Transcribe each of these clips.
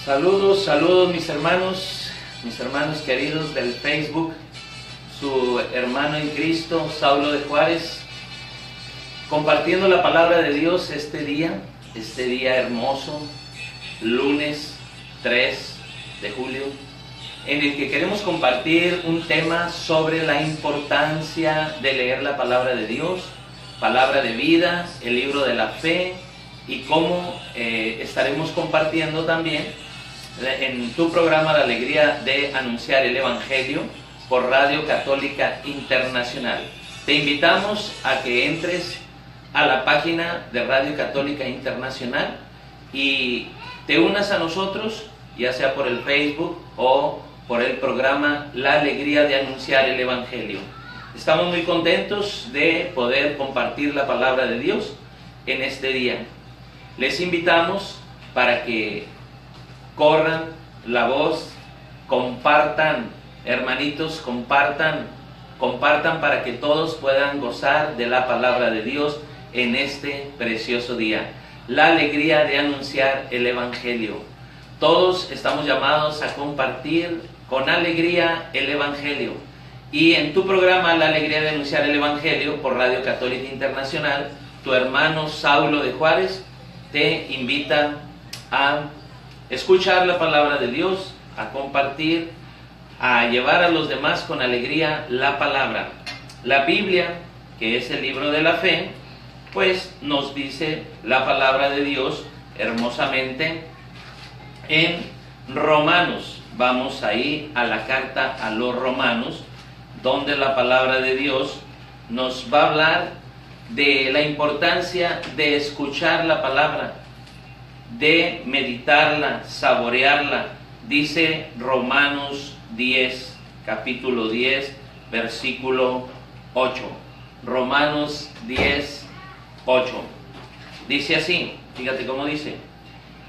Saludos mis hermanos queridos del Facebook, su hermano en Cristo, Saulo de Juárez, compartiendo la palabra de Dios este día hermoso, lunes 3 de julio, en el que queremos compartir un tema sobre la importancia de leer la palabra de Dios, palabra de vida, el libro de la fe, y cómo estaremos compartiendo también en tu programa La Alegría de Anunciar el Evangelio por Radio Católica Internacional. Te invitamos a que entres a la página de Radio Católica Internacional y te unas a nosotros, ya sea por el Facebook o por el programa La Alegría de Anunciar el Evangelio. Estamos muy contentos de poder compartir la palabra de Dios en este día. Les invitamos para que corran la voz, compartan, hermanitos, compartan para que todos puedan gozar de la palabra de Dios en este precioso día. La alegría de anunciar el Evangelio. Todos estamos llamados a compartir con alegría el Evangelio. Y en tu programa La Alegría de Anunciar el Evangelio por Radio Católica Internacional, tu hermano Saulo de Juárez te invita a escuchar la palabra de Dios, a compartir, a llevar a los demás con alegría la palabra. La Biblia, que es el libro de la fe, pues nos dice la palabra de Dios hermosamente en Romanos. Vamos ahí a la carta a los Romanos, donde la palabra de Dios nos va a hablar de la importancia de escuchar la palabra, de meditarla, saborearla. Dice Romanos 10, capítulo 10, versículo 8. Romanos 10, 8. Dice así, fíjate cómo dice.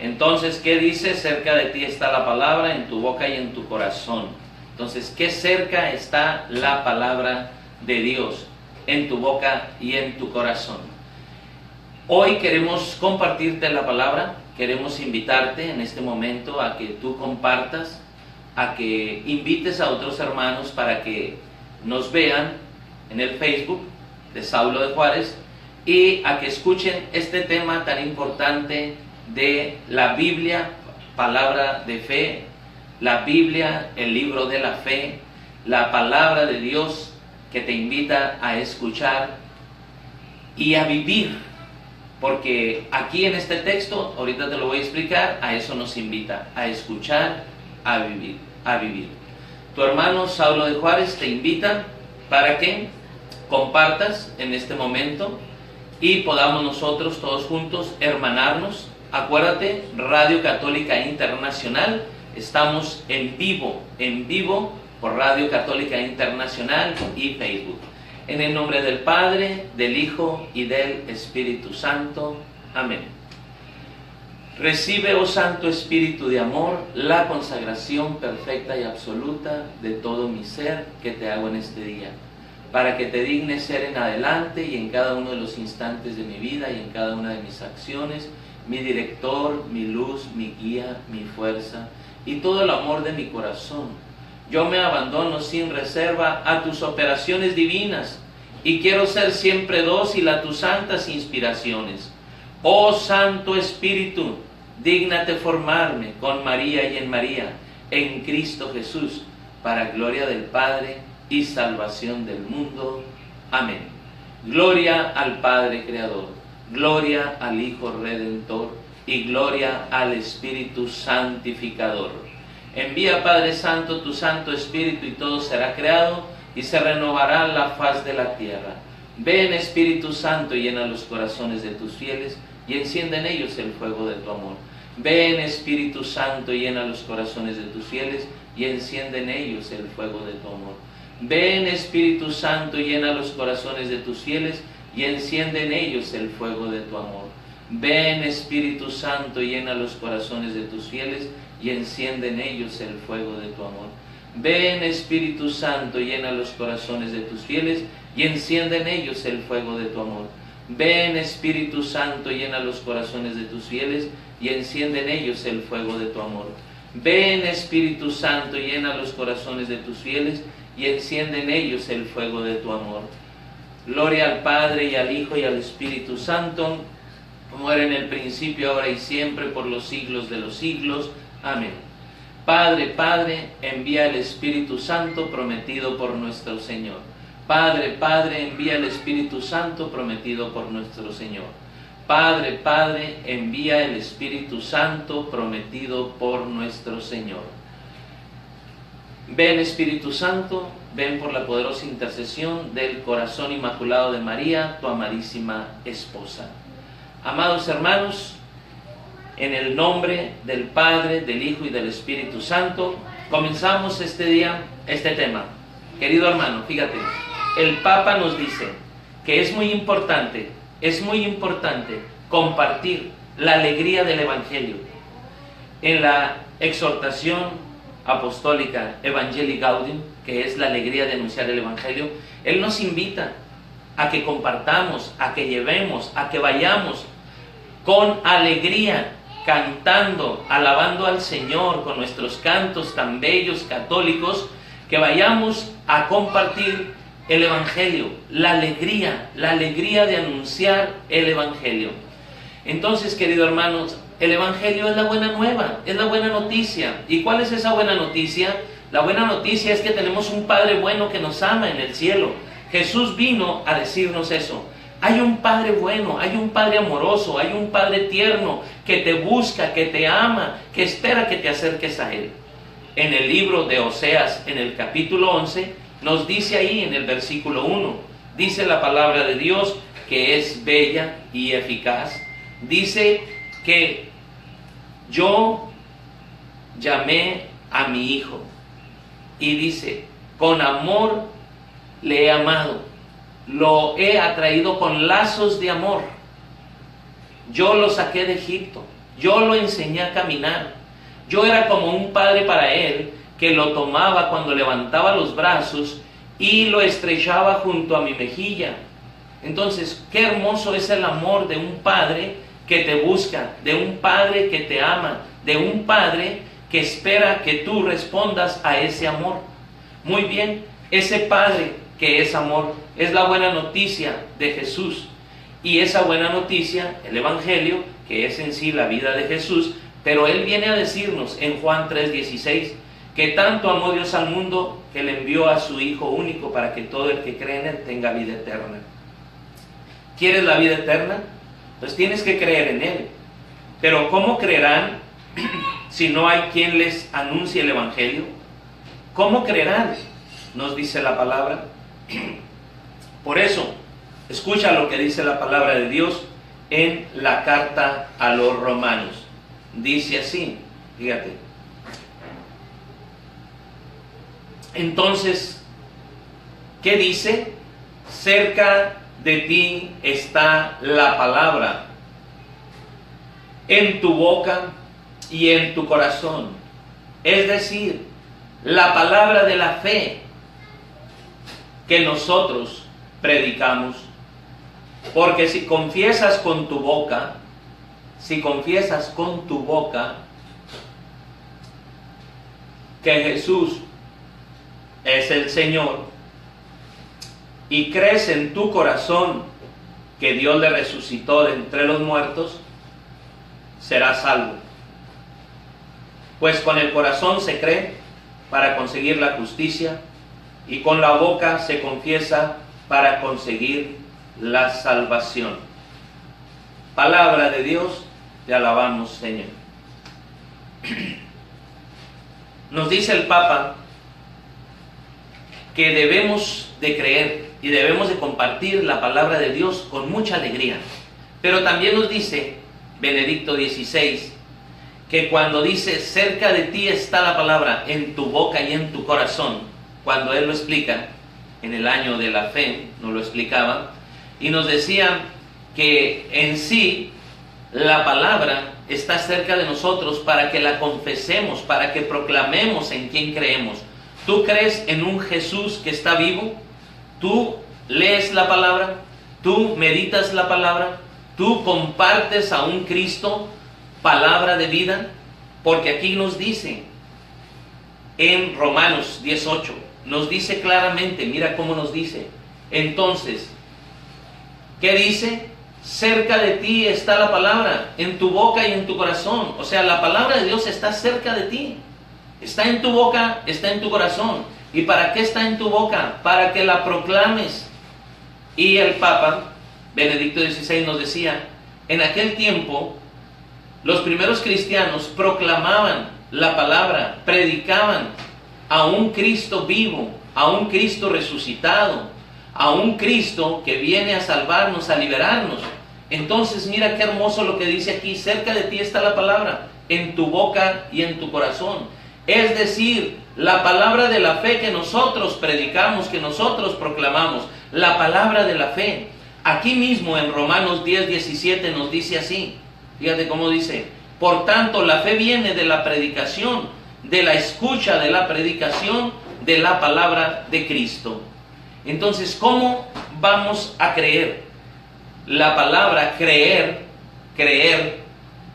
Entonces, ¿qué dice? Cerca de ti está la palabra, en tu boca y en tu corazón. Entonces, ¿qué cerca está la palabra de Dios? En tu boca y en tu corazón. Hoy queremos compartirte la palabra. Queremos invitarte en este momento a que tú compartas, a que invites a otros hermanos para que nos vean en el Facebook de Saulo de Juárez y a que escuchen este tema tan importante de la Biblia, palabra de fe, la Biblia, el libro de la fe, la palabra de Dios que te invita a escuchar y a vivir. Porque aquí en este texto, ahorita te lo voy a explicar, a eso nos invita, a escuchar, a vivir. Tu hermano Saulo de Juárez te invita para que compartas en este momento y podamos nosotros todos juntos hermanarnos. Acuérdate, Radio Católica Internacional, estamos en vivo por Radio Católica Internacional y Facebook. En el nombre del Padre, del Hijo y del Espíritu Santo. Amén. Recibe, oh Santo Espíritu de amor, la consagración perfecta y absoluta de todo mi ser que te hago en este día, para que te dignes ser en adelante y en cada uno de los instantes de mi vida y en cada una de mis acciones, mi director, mi luz, mi guía, mi fuerza y todo el amor de mi corazón. Yo me abandono sin reserva a tus operaciones divinas y quiero ser siempre dócil a tus santas inspiraciones. Oh Santo Espíritu, dígnate formarme con María y en María, en Cristo Jesús, para gloria del Padre y salvación del mundo. Amén. Gloria al Padre Creador, gloria al Hijo Redentor y gloria al Espíritu Santificador. Envía, Padre Santo, tu Santo Espíritu y todo será creado y se renovará la faz de la tierra. Ven, Espíritu Santo, llena los corazones de tus fieles y enciende en ellos el fuego de tu amor. Ven, Espíritu Santo, llena los corazones de tus fieles y enciende en ellos el fuego de tu amor. Ven, Espíritu Santo, llena los corazones de tus fieles y enciende en ellos el fuego de tu amor. Ven, Espíritu Santo, llena los corazones de tus fieles y enciende en ellos el fuego de tu amor. Ven, Espíritu Santo, llena los corazones de tus fieles y enciende en ellos el fuego de tu amor. Ven, Espíritu Santo, llena los corazones de tus fieles y enciende en ellos el fuego de tu amor. Ven, Espíritu Santo, llena los corazones de tus fieles y enciende en ellos el fuego de tu amor. Gloria al Padre y al Hijo y al Espíritu Santo, como era en el principio, ahora y siempre, por los siglos de los siglos. Amén. Padre, Padre, envía el Espíritu Santo prometido por nuestro Señor. Padre, Padre, envía el Espíritu Santo prometido por nuestro Señor. Padre, Padre, envía el Espíritu Santo prometido por nuestro Señor. Ven, Espíritu Santo, ven por la poderosa intercesión del corazón inmaculado de María, tu amadísima esposa. Amados hermanos, en el nombre del Padre, del Hijo y del Espíritu Santo, comenzamos este día, este tema. Querido hermano, fíjate, el Papa nos dice que es muy importante compartir la alegría del Evangelio. En la exhortación apostólica Evangelii Gaudium, que es la alegría de anunciar el Evangelio, Él nos invita a que compartamos, a que llevemos, a que vayamos con alegría, cantando, alabando al Señor con nuestros cantos tan bellos católicos, que vayamos a compartir el Evangelio, la alegría de anunciar el Evangelio. Entonces, queridos hermanos, el Evangelio es la buena nueva, es la buena noticia. ¿Y cuál es esa buena noticia? La buena noticia es que tenemos un Padre bueno que nos ama en el cielo. Jesús vino a decirnos eso. Hay un Padre bueno, hay un Padre amoroso, hay un Padre tierno que te busca, que te ama, que espera que te acerques a Él. En el libro de Oseas, en el capítulo 11, nos dice ahí en el versículo 1, dice la palabra de Dios que es bella y eficaz. Dice que yo llamé a mi hijo y dice, con amor le he amado, lo he atraído con lazos de amor. Yo lo saqué de Egipto, yo lo enseñé a caminar. Yo era como un padre para él, que lo tomaba cuando levantaba los brazos y lo estrechaba junto a mi mejilla. Entonces, qué hermoso es el amor de un padre que te busca, de un padre que te ama, de un padre que espera que tú respondas a ese amor. Muy bien, ese Padre que es amor es la buena noticia de Jesús. Y esa buena noticia, el Evangelio, que es en sí la vida de Jesús, pero Él viene a decirnos en Juan 3:16, que tanto amó Dios al mundo que le envió a su Hijo único para que todo el que cree en Él tenga vida eterna. ¿Quieres la vida eterna? Pues tienes que creer en Él. Pero ¿cómo creerán si no hay quien les anuncie el Evangelio? ¿Cómo creerán? Nos dice la palabra. Por eso, escucha lo que dice la palabra de Dios en la carta a los romanos. Dice así, fíjate. Entonces, ¿qué dice? Cerca de ti está la palabra, en tu boca y en tu corazón. Es decir, la palabra de la fe que nosotros predicamos. Porque si confiesas con tu boca, que Jesús es el Señor, y crees en tu corazón que Dios le resucitó de entre los muertos, serás salvo. Pues con el corazón se cree para conseguir la justicia, y con la boca se confiesa para conseguir la salvación. Palabra de Dios, te alabamos, Señor. Nos dice el Papa que debemos de creer y debemos de compartir la palabra de Dios con mucha alegría. Pero también nos dice Benedicto XVI que cuando dice cerca de ti está la palabra, en tu boca y en tu corazón, cuando él lo explica en el año de la fe, nos lo explicaba, y nos decía que en sí la palabra está cerca de nosotros para que la confesemos, para que proclamemos en quién creemos. ¿Tú crees en un Jesús que está vivo? ¿Tú lees la palabra? ¿Tú meditas la palabra? ¿Tú compartes a un Cristo palabra de vida? Porque aquí nos dice, en Romanos 18, nos dice claramente, mira cómo nos dice. Entonces, ¿qué dice? Cerca de ti está la palabra, en tu boca y en tu corazón. O sea, la palabra de Dios está cerca de ti. Está en tu boca, está en tu corazón. ¿Y para qué está en tu boca? Para que la proclames. Y el Papa Benedicto XVI nos decía, en aquel tiempo, los primeros cristianos proclamaban la palabra, predicaban a un Cristo vivo, a un Cristo resucitado, a un Cristo que viene a salvarnos, a liberarnos. Entonces mira qué hermoso lo que dice aquí, cerca de ti está la palabra, en tu boca y en tu corazón. Es decir, la palabra de la fe que nosotros predicamos, que nosotros proclamamos, la palabra de la fe. Aquí mismo en Romanos 10:17 nos dice así, fíjate cómo dice, por tanto la fe viene de la predicación, de la escucha de la predicación de la palabra de Cristo. Entonces, ¿cómo vamos a creer? La palabra creer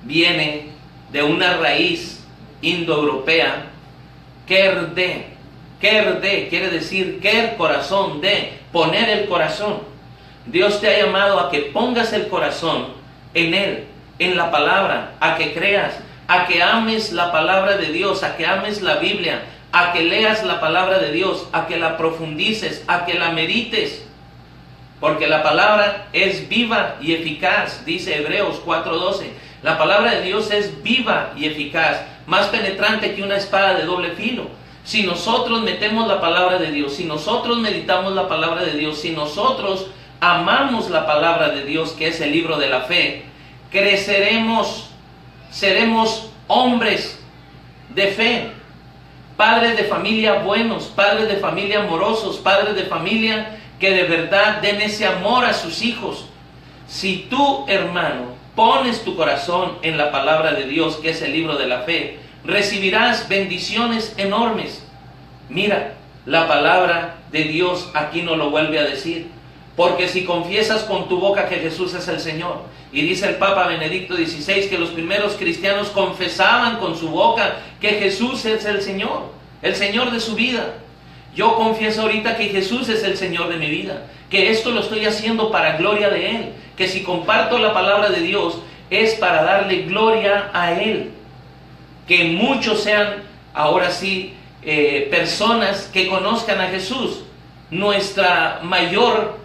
viene de una raíz indoeuropea, kerde quiere decir quer, corazón, de, poner el corazón. Dios te ha llamado a que pongas el corazón en Él, en la palabra, a que creas, a que ames la palabra de Dios, a que ames la Biblia, a que leas la palabra de Dios, a que la profundices, a que la medites. Porque la palabra es viva y eficaz, dice Hebreos 4:12. La palabra de Dios es viva y eficaz, más penetrante que una espada de doble filo. Si nosotros metemos la palabra de Dios, si nosotros meditamos la palabra de Dios, si nosotros amamos la palabra de Dios, que es el libro de la fe, creceremos, seremos hombres de fe, padres de familia buenos, padres de familia amorosos, padres de familia que de verdad den ese amor a sus hijos. Si tú, hermano, pones tu corazón en la palabra de Dios, que es el libro de la fe, recibirás bendiciones enormes. Mira, la palabra de Dios aquí nos lo vuelve a decir. Porque si confiesas con tu boca que Jesús es el Señor, y dice el Papa Benedicto XVI que los primeros cristianos confesaban con su boca que Jesús es el Señor de su vida. Yo confieso ahorita que Jesús es el Señor de mi vida, que esto lo estoy haciendo para gloria de Él, que si comparto la palabra de Dios es para darle gloria a Él, que muchos sean ahora sí personas que conozcan a Jesús. Nuestra mayor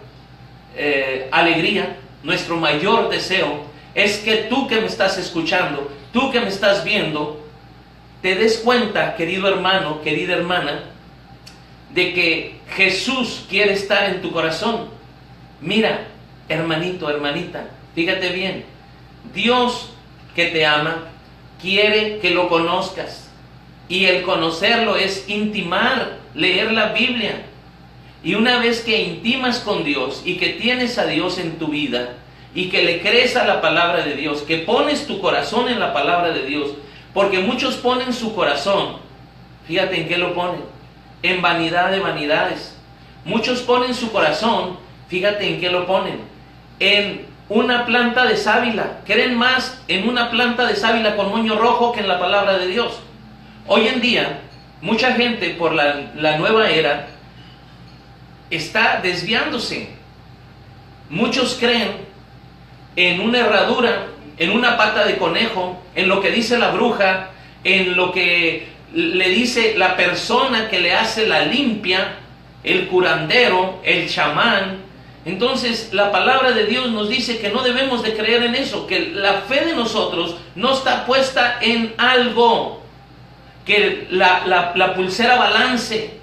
alegría, nuestro mayor deseo es que tú que me estás escuchando, tú que me estás viendo, te des cuenta, querido hermano, querida hermana, de que Jesús quiere estar en tu corazón. Mira, hermanito, hermanita, fíjate bien, Dios que te ama quiere que lo conozcas, y el conocerlo es intimar, leer la Biblia. Y una vez que intimas con Dios y que tienes a Dios en tu vida y que le crees a la palabra de Dios, que pones tu corazón en la palabra de Dios, porque muchos ponen su corazón, fíjate en qué lo ponen, en vanidad de vanidades. Muchos ponen su corazón, fíjate en qué lo ponen, en una planta de sábila. Creen más en una planta de sábila con moño rojo que en la palabra de Dios. Hoy en día, mucha gente por la nueva era está desviándose. Muchos creen en una herradura, en una pata de conejo, en lo que dice la bruja, en lo que le dice la persona que le hace la limpia, el curandero, el chamán. Entonces la palabra de Dios nos dice que no debemos de creer en eso, que la fe de nosotros no está puesta en algo, que la pulsera balance.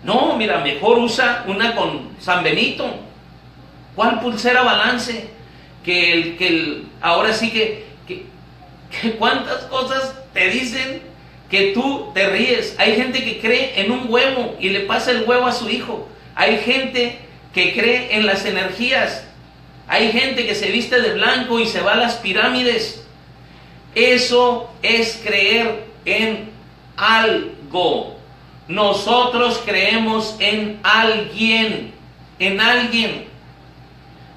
No, mira, mejor usa una con San Benito. ¿Cuál pulsera balance? Ahora sí que cuántas cosas te dicen que tú te ríes. Hay gente que cree en un huevo y le pasa el huevo a su hijo. Hay gente que cree en las energías. Hay gente que se viste de blanco y se va a las pirámides. Eso es creer en algo. Nosotros creemos en alguien,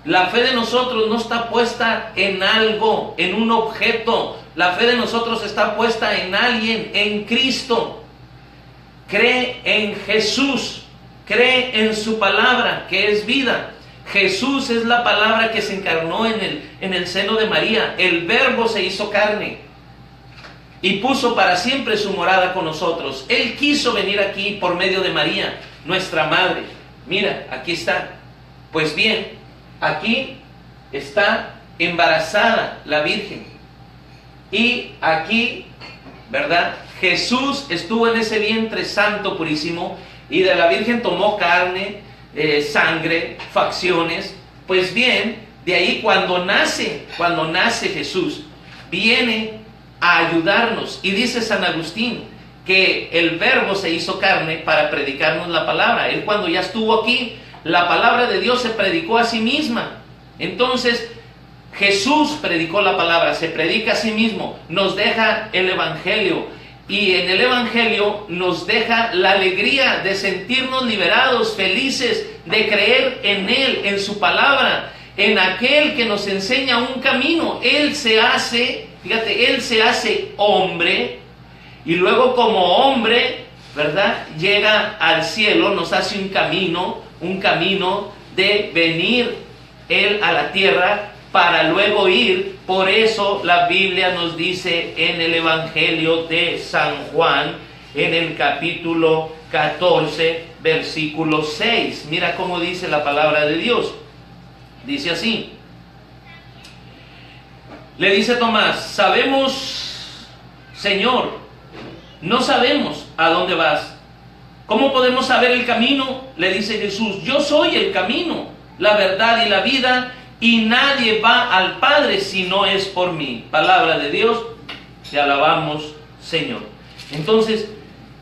La fe de nosotros no está puesta en algo, en un objeto. La fe de nosotros está puesta en alguien, en Cristo. Cree en Jesús, cree en su palabra, que es vida. Jesús es la palabra que se encarnó en el seno de María. El Verbo se hizo carne y puso para siempre su morada con nosotros. Él quiso venir aquí por medio de María, nuestra madre. Mira, aquí está. Pues bien, aquí está embarazada la Virgen. Y aquí, ¿verdad? Jesús estuvo en ese vientre santo, purísimo, y de la Virgen tomó carne, sangre, facciones. Pues bien, de ahí cuando nace Jesús, viene a ayudarnos. Y dice San Agustín que el Verbo se hizo carne para predicarnos la palabra. Él, cuando ya estuvo aquí, la palabra de Dios se predicó a sí misma. Entonces Jesús predicó la palabra, se predica a sí mismo, nos deja el Evangelio, y en el Evangelio nos deja la alegría de sentirnos liberados, felices, de creer en Él, en su palabra, en aquel que nos enseña un camino. Él se hace, fíjate, Él se hace hombre, y luego como hombre, ¿verdad?, llega al cielo, nos hace un camino de venir Él a la tierra para luego ir. Por eso la Biblia nos dice en el Evangelio de San Juan, en el capítulo 14, versículo 6. Mira cómo dice la palabra de Dios. Dice así. Le dice Tomás: sabemos, Señor, no sabemos a dónde vas. ¿Cómo podemos saber el camino? Le dice Jesús: yo soy el camino, la verdad y la vida, y nadie va al Padre si no es por mí. Palabra de Dios, te alabamos, Señor. Entonces,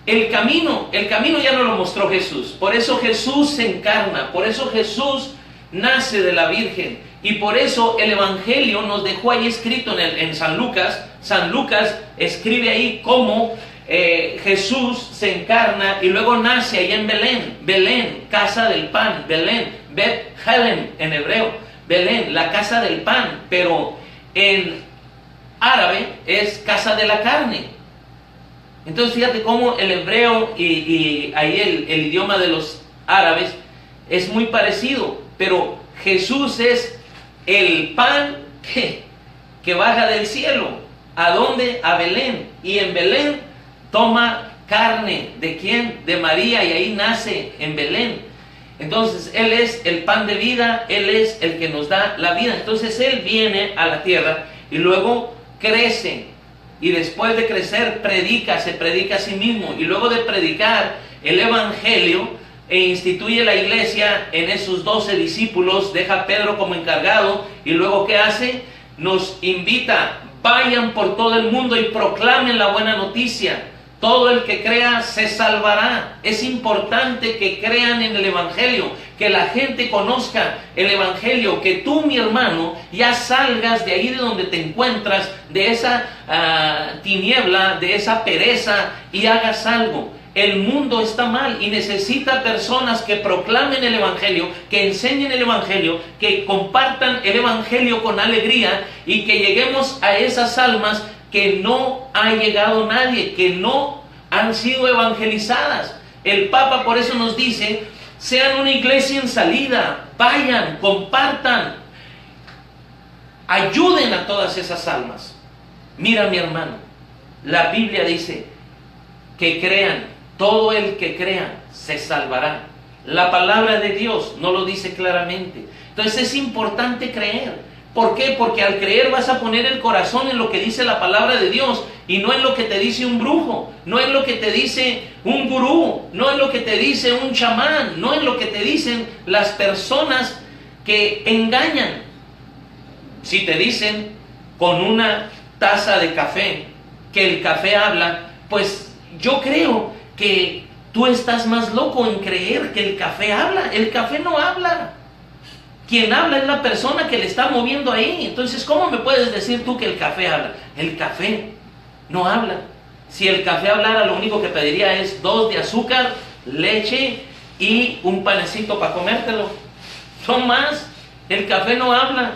el camino ya nos lo mostró Jesús. Por eso Jesús se encarna, por eso Jesús nace de la Virgen, y por eso el Evangelio nos dejó ahí escrito en San Lucas. San Lucas escribe ahí cómo Jesús se encarna y luego nace allá en Belén, casa del pan, Belén, Bet-Helem en hebreo, Belén, la casa del pan, pero en árabe es casa de la carne. Entonces fíjate cómo el hebreo y ahí el idioma de los árabes es muy parecido, pero Jesús es el pan que baja del cielo. ¿A dónde? A Belén. Y en Belén toma carne. ¿De quién? De María, y ahí nace en Belén. Entonces Él es el pan de vida, Él es el que nos da la vida. Entonces Él viene a la tierra y luego crece, y después de crecer se predica a sí mismo, y luego de predicar el Evangelio instituye la iglesia en esos 12 discípulos, deja a Pedro como encargado, y luego ¿qué hace? Nos invita: vayan por todo el mundo y proclamen la buena noticia. Todo el que crea se salvará. Es importante que crean en el Evangelio, que la gente conozca el Evangelio, que tú, mi hermano, ya salgas de ahí de donde te encuentras, de esa tiniebla, de esa pereza, y hagas algo. El mundo está mal y necesita personas que proclamen el Evangelio, que enseñen el Evangelio, que compartan el Evangelio con alegría, y que lleguemos a esas almas que no ha llegado nadie, que no han sido evangelizadas. El Papa por eso nos dice: sean una iglesia en salida, vayan, compartan, ayuden a todas esas almas. Mira, mi hermano, la Biblia dice que crean, todo el que crea se salvará. La palabra de Dios no lo dice claramente. Entonces es importante creer. ¿Por qué? Porque al creer vas a poner el corazón en lo que dice la palabra de Dios, y no en lo que te dice un brujo, no en lo que te dice un gurú, no en lo que te dice un chamán, no en lo que te dicen las personas que engañan. Si te dicen con una taza de café que el café habla, pues yo creo que tú estás más loco en creer que el café habla. El café no habla. Quien habla es la persona que le está moviendo ahí. Entonces, ¿cómo me puedes decir tú que el café habla? El café no habla. Si el café hablara, lo único que pediría es 2 de azúcar, leche y un panecito para comértelo. Son más. El café no habla.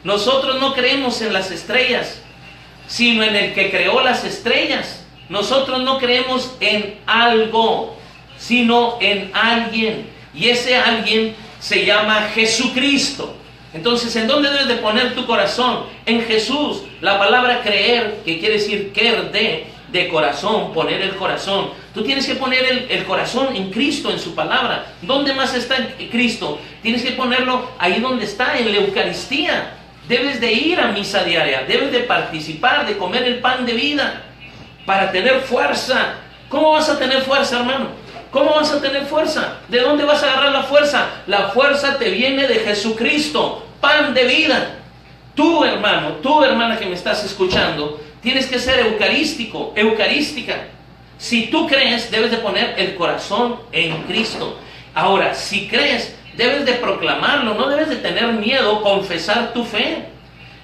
Nosotros no creemos en las estrellas, sino en el que creó las estrellas. Nosotros no creemos en algo, sino en alguien. Y ese alguien se llama Jesucristo. Entonces, ¿en dónde debes de poner tu corazón? En Jesús. La palabra creer, que quiere decir quer de corazón, poner el corazón. Tú tienes que poner el corazón en Cristo, en su palabra. ¿Dónde más está Cristo? Tienes que ponerlo ahí donde está, en la Eucaristía. Debes de ir a misa diaria, debes de participar, de comer el pan de vida, para tener fuerza. ¿Cómo vas a tener fuerza, hermano? ¿Cómo vas a tener fuerza? ¿De dónde vas a agarrar la fuerza? La fuerza te viene de Jesucristo, pan de vida. Tú, hermano, tú, hermana que me estás escuchando, tienes que ser eucarístico, eucarística. Si tú crees, debes de poner el corazón en Cristo. Ahora, si crees, debes de proclamarlo, no debes de tener miedo, confesar tu fe.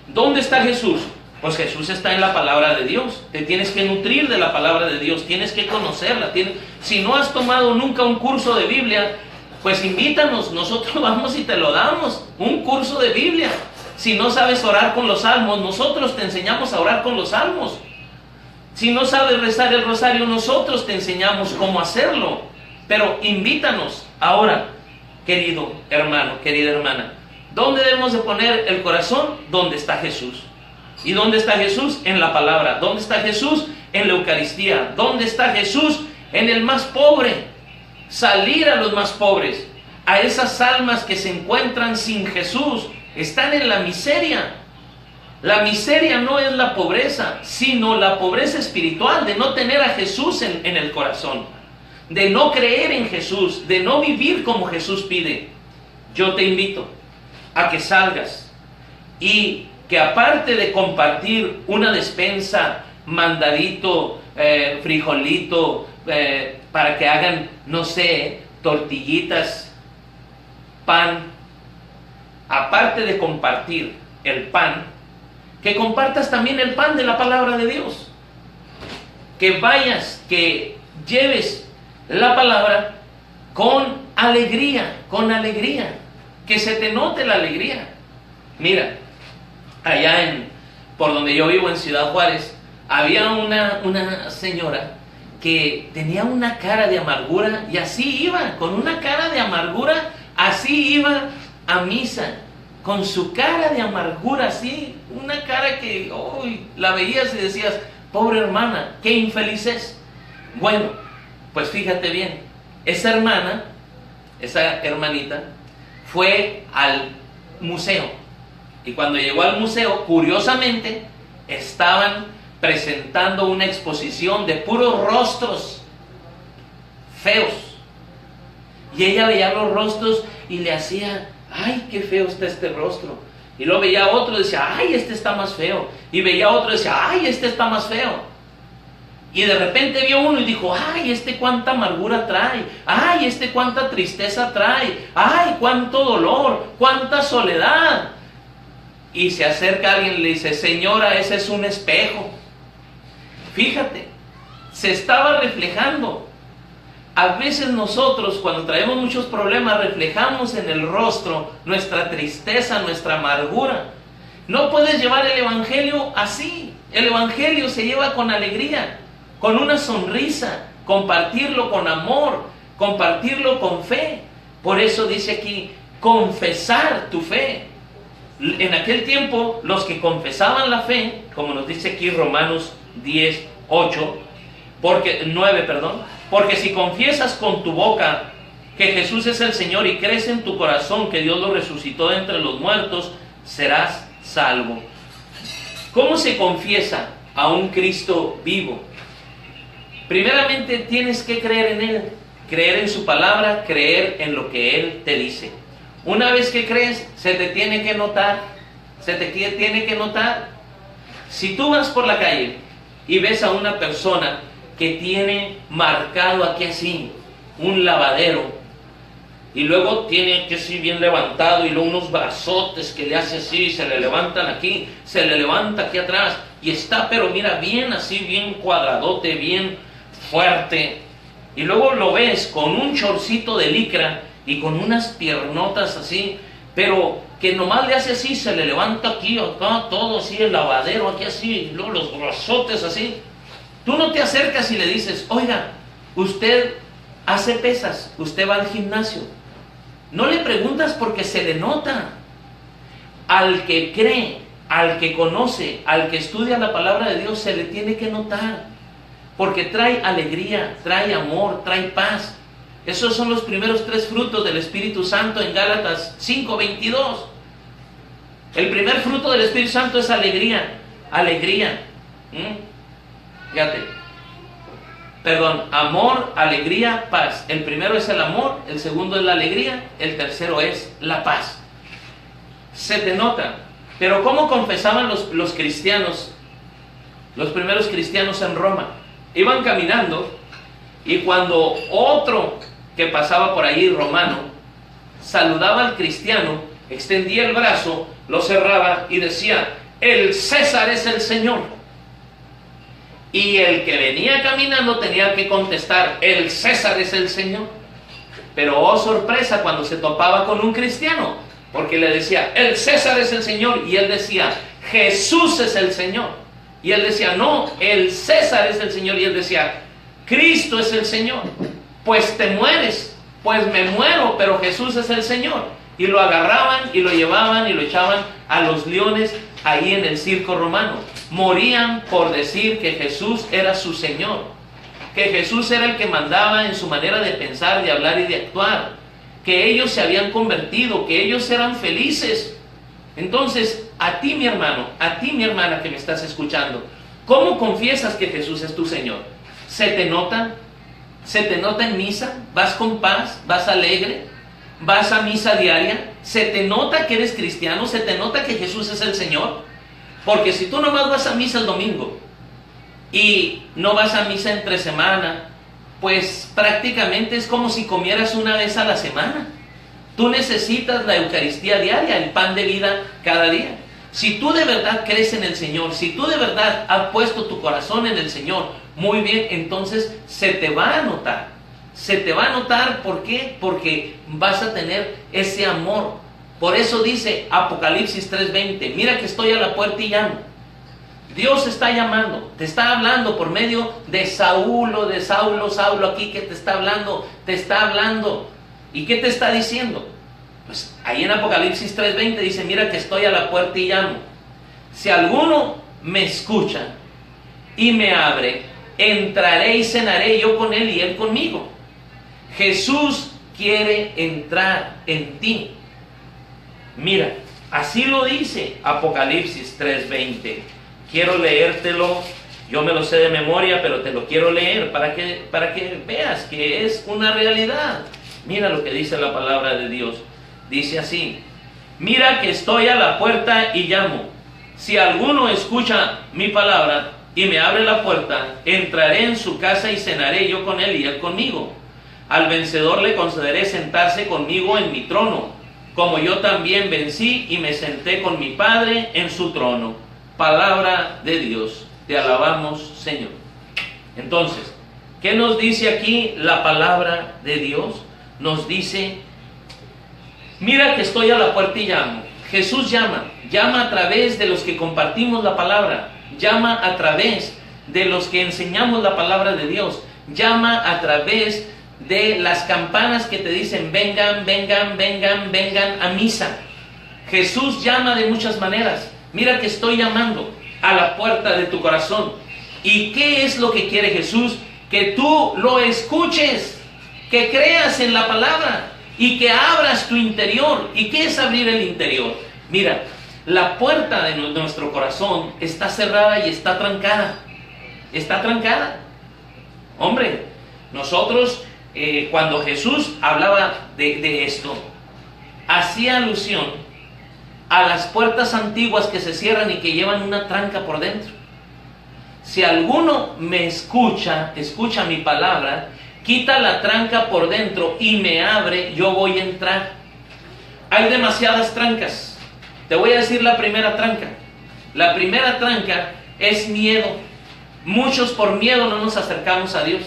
¿Dónde está Jesús? Pues Jesús está en la palabra de Dios. Te tienes que nutrir de la palabra de Dios, tienes que conocerla. Si no has tomado nunca un curso de Biblia, pues invítanos, nosotros vamos y te lo damos, un curso de Biblia. Si no sabes orar con los salmos, nosotros te enseñamos a orar con los salmos. Si no sabes rezar el rosario, nosotros te enseñamos cómo hacerlo. Pero invítanos. Ahora, querido hermano, querida hermana, ¿dónde debemos de poner el corazón? ¿Dónde está Jesús? ¿Y dónde está Jesús? En la palabra. ¿Dónde está Jesús? En la Eucaristía. ¿Dónde está Jesús? En el más pobre. Salir a los más pobres, a esas almas que se encuentran sin Jesús, están en la miseria. La miseria no es la pobreza, sino la pobreza espiritual, de no tener a Jesús en el corazón, de no creer en Jesús, de no vivir como Jesús pide. Yo te invito a que salgas y que, aparte de compartir una despensa, mandadito, frijolito, para que hagan, no sé, tortillitas, pan, aparte de compartir el pan, que compartas también el pan de la palabra de Dios. Que vayas, que lleves la palabra con alegría, que se te note la alegría. Mira, allá por donde yo vivo, en Ciudad Juárez, había una señora que tenía una cara de amargura, y así iba, con una cara de amargura, así iba a misa, con su cara de amargura, así, una cara que la veías y decías, pobre hermana, qué infeliz es. Bueno, pues fíjate bien, esa hermanita, fue al museo, y cuando llegó al museo, curiosamente, estaban presentando una exposición de puros rostros feos, y ella veía los rostros y le hacía, ay, qué feo está este rostro. Y luego veía otro y decía, ay, este está más feo. Y veía otro y decía, ay, este está más feo. Y de repente vio uno y dijo, ay, este cuánta amargura trae, ay, este cuánta tristeza trae, ay, cuánto dolor, cuánta soledad. Y se acerca alguien y le dice, señora, ese es un espejo. Fíjate, se estaba reflejando. A veces nosotros, cuando traemos muchos problemas, reflejamos en el rostro nuestra tristeza, nuestra amargura. No puedes llevar el evangelio así. El evangelio se lleva con alegría, con una sonrisa, compartirlo con amor, compartirlo con fe. Por eso dice aquí, confesar tu fe. En aquel tiempo, los que confesaban la fe, como nos dice aquí Romanos 9, porque si confiesas con tu boca que Jesús es el Señor y crees en tu corazón que Dios lo resucitó de entre los muertos, serás salvo. ¿Cómo se confiesa a un Cristo vivo? Primeramente tienes que creer en Él, creer en su palabra, creer en lo que Él te dice. Una vez que crees, se te tiene que notar, Si tú vas por la calle y ves a una persona que tiene marcado aquí así, un lavadero, y luego tiene aquí así bien levantado, y luego unos brazotes que le hace así, se le levantan aquí, se le levanta aquí atrás, y está, pero mira, bien así, bien cuadradote, bien fuerte, y luego lo ves con un chorcito de licra, y con unas piernotas así, pero que nomás le hace así, se le levanta aquí, acá, todo así, el lavadero aquí así, luego los brazotes así. Tú no te acercas y le dices, oiga, usted hace pesas, usted va al gimnasio. No le preguntas porque se le nota. Al que cree, al que conoce, al que estudia la palabra de Dios, se le tiene que notar. Porque trae alegría, trae amor, trae paz. Esos son los primeros 3 frutos del Espíritu Santo en Gálatas 5:22. El primer fruto del Espíritu Santo es alegría. Alegría. Fíjate. Perdón, amor, alegría, paz. El primero es el amor, el segundo es la alegría, el tercero es la paz. Se te nota. Pero ¿cómo confesaban los cristianos, los primeros cristianos en Roma? Iban caminando y cuando otro que pasaba por ahí, romano, saludaba al cristiano, extendía el brazo, lo cerraba y decía, el César es el Señor. Y el que venía caminando tenía que contestar, el César es el Señor. Pero oh sorpresa cuando se topaba con un cristiano, porque le decía, el César es el Señor, y él decía, Jesús es el Señor. Y él decía, no, el César es el Señor, y él decía, Cristo es el Señor. Pues te mueres, pues me muero, pero Jesús es el Señor. Y lo agarraban y lo llevaban y lo echaban a los leones ahí en el circo romano. Morían por decir que Jesús era su Señor, que Jesús era el que mandaba en su manera de pensar, de hablar y de actuar, que ellos se habían convertido, que ellos eran felices. Entonces, a ti mi hermano, a ti mi hermana que me estás escuchando, ¿cómo confiesas que Jesús es tu Señor? ¿Se te nota? ¿Se te nota en misa? ¿Vas con paz? ¿Vas alegre? ¿Vas a misa diaria? ¿Se te nota que eres cristiano? ¿Se te nota que Jesús es el Señor? Porque si tú nomás vas a misa el domingo y no vas a misa entre semana, pues prácticamente es como si comieras una vez a la semana. Tú necesitas la Eucaristía diaria, el pan de vida cada día. Si tú de verdad crees en el Señor, si tú de verdad has puesto tu corazón en el Señor, muy bien, entonces se te va a notar. Se te va a notar, ¿por qué? Porque vas a tener ese amor. Por eso dice Apocalipsis 3:20, mira que estoy a la puerta y llamo. Dios está llamando, te está hablando por medio de Saulo aquí que te está hablando. ¿Y qué te está diciendo? Pues ahí en Apocalipsis 3:20 dice, mira que estoy a la puerta y llamo. Si alguno me escucha y me abre, entraré y cenaré yo con él y él conmigo. Jesús quiere entrar en ti. Mira, así lo dice Apocalipsis 3:20. Quiero leértelo, yo me lo sé de memoria, pero te lo quiero leer para que veas que es una realidad. Mira lo que dice la palabra de Dios. Dice así, mira que estoy a la puerta y llamo. Si alguno escucha mi palabra y me abre la puerta, entraré en su casa y cenaré yo con él y él conmigo. Al vencedor le concederé sentarse conmigo en mi trono, como yo también vencí y me senté con mi Padre en su trono. Palabra de Dios, te alabamos, Señor. Entonces, ¿qué nos dice aquí la palabra de Dios? Nos dice, mira que estoy a la puerta y llamo. Jesús llama a través de los que compartimos la palabra, llama a través de los que enseñamos la palabra de Dios, llama a través de las campanas que te dicen, vengan, vengan, vengan, vengan a misa. Jesús llama de muchas maneras. Mira que estoy llamando a la puerta de tu corazón. ¿Y qué es lo que quiere Jesús? Que tú lo escuches, que creas en la palabra y que abras tu interior. ¿Y qué es abrir el interior? Mira, la puerta de nuestro corazón está cerrada y está trancada. Está trancada. Hombre, nosotros cuando Jesús hablaba de esto, hacía alusión a las puertas antiguas que se cierran y que llevan una tranca por dentro. Si alguno me escucha mi palabra, quita la tranca por dentro y me abre, yo voy a entrar. Hay demasiadas trancas. Te voy a decir la primera tranca. La primera tranca es miedo. Muchos por miedo no nos acercamos a Dios.